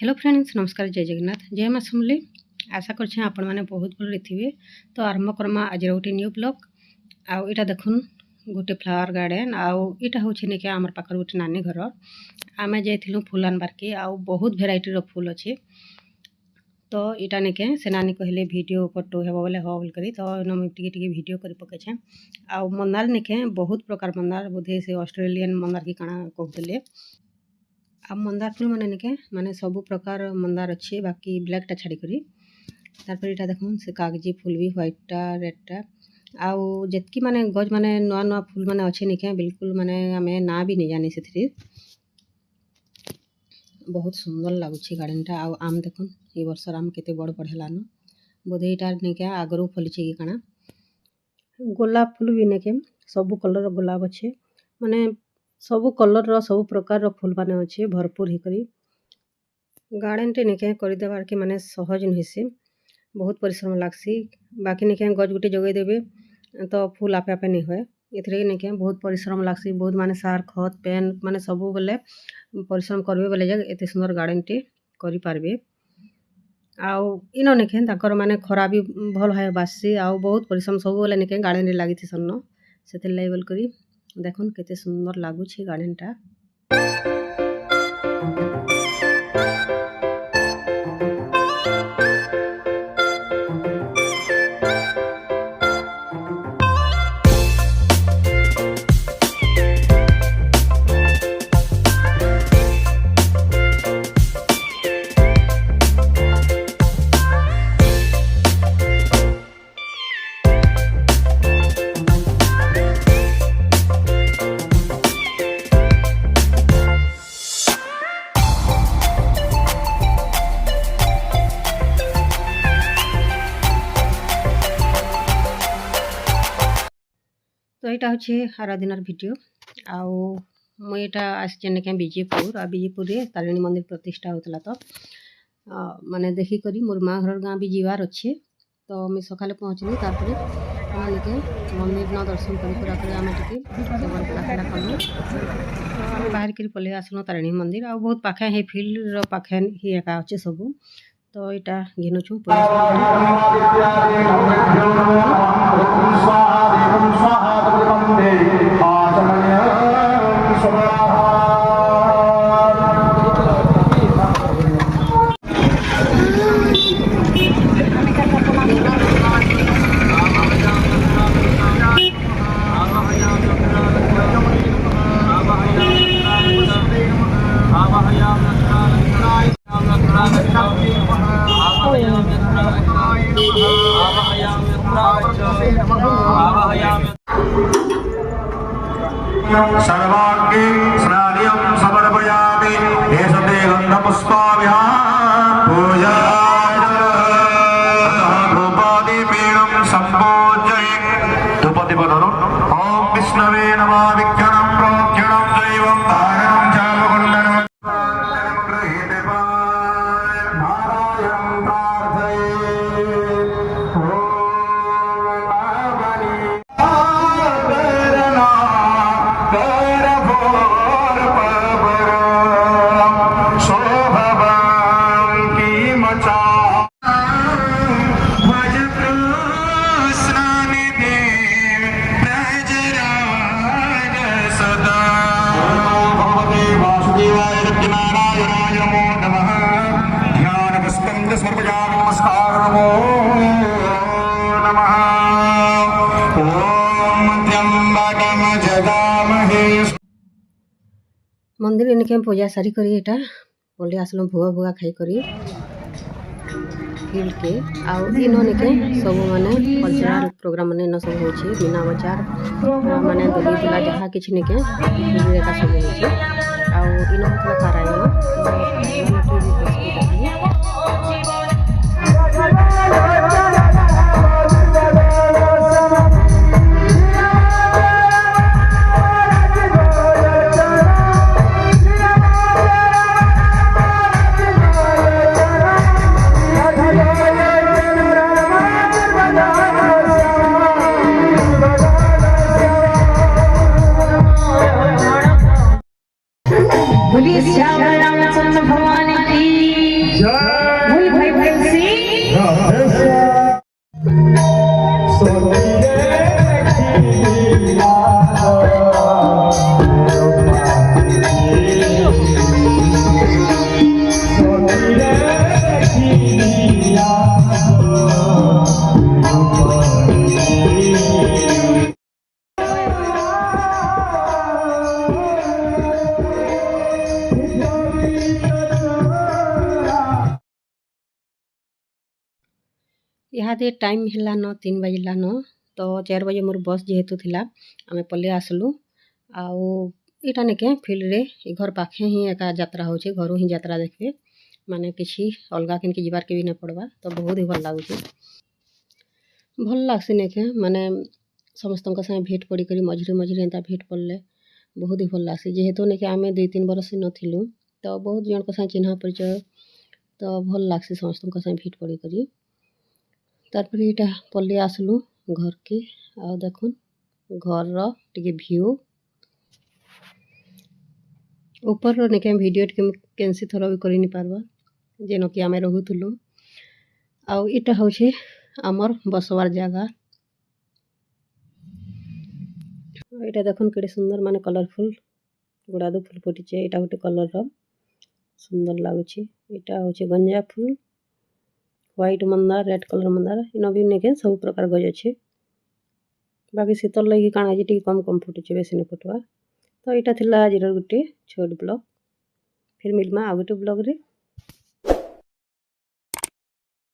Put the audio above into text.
Hello friends, नमस्कार, जय जगन्नाथ, जय माँ समली। आशा करछे आपण माने बहुत भल रहिथिबे। तो आरंभ करमा आज गोटे न्यू ब्लॉग। आउ इटा देखुन गोटे फ्लावर गार्डन। आउ इटा होछे नेके हमर पाखर गोटे नानी घर। आमे जाइथिलु फूल आनबार के। आउ बहुत भेराइटी रो फूल अछि। तो इटा नेके से नानी कहले वीडियो फोटो हेबो बोले हो बोल करी। तो न टिके टिके वीडियो करी पके छे। आउ मंदार नेके बहुत प्रकार मंदार, बोधे से ऑस्ट्रेलियन मंदार की काना कहतले। आ मंदार फूल माने निके माने सब प्रकार मंदार अच्छे, बाकी ब्लैक टा छाड़ी करी। तारपर इटा देखुन से कागजी फूल भी व्हाइट टा रेड टा। आउ जेतकी माने गज माने नवा नवा फूल माने अच्छे निके बिल्कुल माने हमें ना भी नहीं जानी से बहुत सुंदर लागुछि गार्डन टा। आउ आम देखुन ए वर्षर आम केते बड़ बड़ हेलान। बोधे इटा निके आगरो फलिछि की काना। गोलाप फूल भी निके सब कलर गोलाप अच्छे, माने सब कलर रो सब प्रकार रो फूल माने अच्छे भरपूर ही करी। गार्डन टे निके करि देबार के माने सहज नहिसे, बहुत परिश्रम लागसी। बाकी निके गज गुटे जगै देबे तो फूल आपे आपे नहीं होय। एथरे निके बहुत परिश्रम लागसी, बहुत माने सार खत पेन माने सब बोले परिश्रम करबे बोले जे एते सुंदर गार्डन टे करि पारबे। आउ इनो निके ताकर माने खरा भी भल है बासी। आउ बहुत परिश्रम सब बोले निके गार्डन रे लागिथि सन्न सेते लेवल करी। देखुन केते सुंदर लागुछि गार्डन टा। तो यहाँ हूँ आराधनार वीडियो। आउ मुझा आसने क्या विजयपुर। आ विजयपुर रे तारिणी मंदिर प्रतिष्ठा होता। तो माने देखिक मोर माँ घर गाँ भी जीवार अच्छे। तो मुझे सकाले पहुँचली। तापर के मंदिर न दर्शन कर आम टे खाना कलु। तो बाहर कर पलि आसलु तारिणी मंदिर। आ बहुत पाखे है फील्ड पाखे ही एका अच्छे सब। तो यहाँ घिनुचु सर्वाग्नि स्नानियं समर्पयामि। एषते गन्धपुष्पाभ्यां पूजाय धूपादिपीडं सम्पूजये। धूपदीपधरु ॐ विष्णवे नमः। विज्ञानं प्रोज्ञानं दैवं धारणं चापकुण्डनं गृहीते नारायणं प्रार्थये। मंदिर इनके पूजा सारी करी एटा पलि आसलु भुआ भुआ खाई करी फिर के। आउ इन निके सब माने कल्चरल प्रोग्राम माने न सब होछि। मीना बजार माने दली दुला जहा किछ निके एका सब होछि। आउ इन मतलब पारायण बोलिए श्याम रामचंद्र भगवान की इहादे टाइम हेलान 3 बजलान तो 4 बजे मोर बस जेहेतु थिला आमे पले आसलु आउ इटा नेके फील्ड रे इ घर पाखे ही एका यात्रा होचे घरु ही यात्रा देखबे माने किछि अलगा किन के जिबार के भी न पड़बा तो बहुत ही भल लागुचे भल लागसी नेके माने समस्तन संगे भेट पड़ी करी मझिरे मझिरे एंता भेट पड़ले बहुत ही भल लागसी जेहेतु नेके आमे 2-3 बरस न थिलु तो बहुत जन को संगे चिन्हा परिचय तो भल लागसी समस्तन संगे भेट पड़ी करी तारपर इटा पल्ले आसलु घर के आ देखुन घर रो टिके व्यू ऊपर रो नेके वीडियो टिके कैंसी थरो भी करि नि पारबा जेनो कि आमे रहुथुलु आ इटा होछे आमर बसवार जगह इटा देखुन केडे सुंदर माने कलरफुल गुड़ादो फुल फुटिचे इटा गोटे कलर रो सुंदर लागुची इटा होछे गंजा फुल व्हाइट मंदार रेड कलर मंदार इन भी नेके सब प्रकार गज अच्छे बाकी शीतल लगी काना जी टिके कम कम फुटुचे बेसी न फुटवा तो इटा थिला आज गोटे छोट ब्लॉग फिर मिलमा आ गोटे ब्लॉग रे।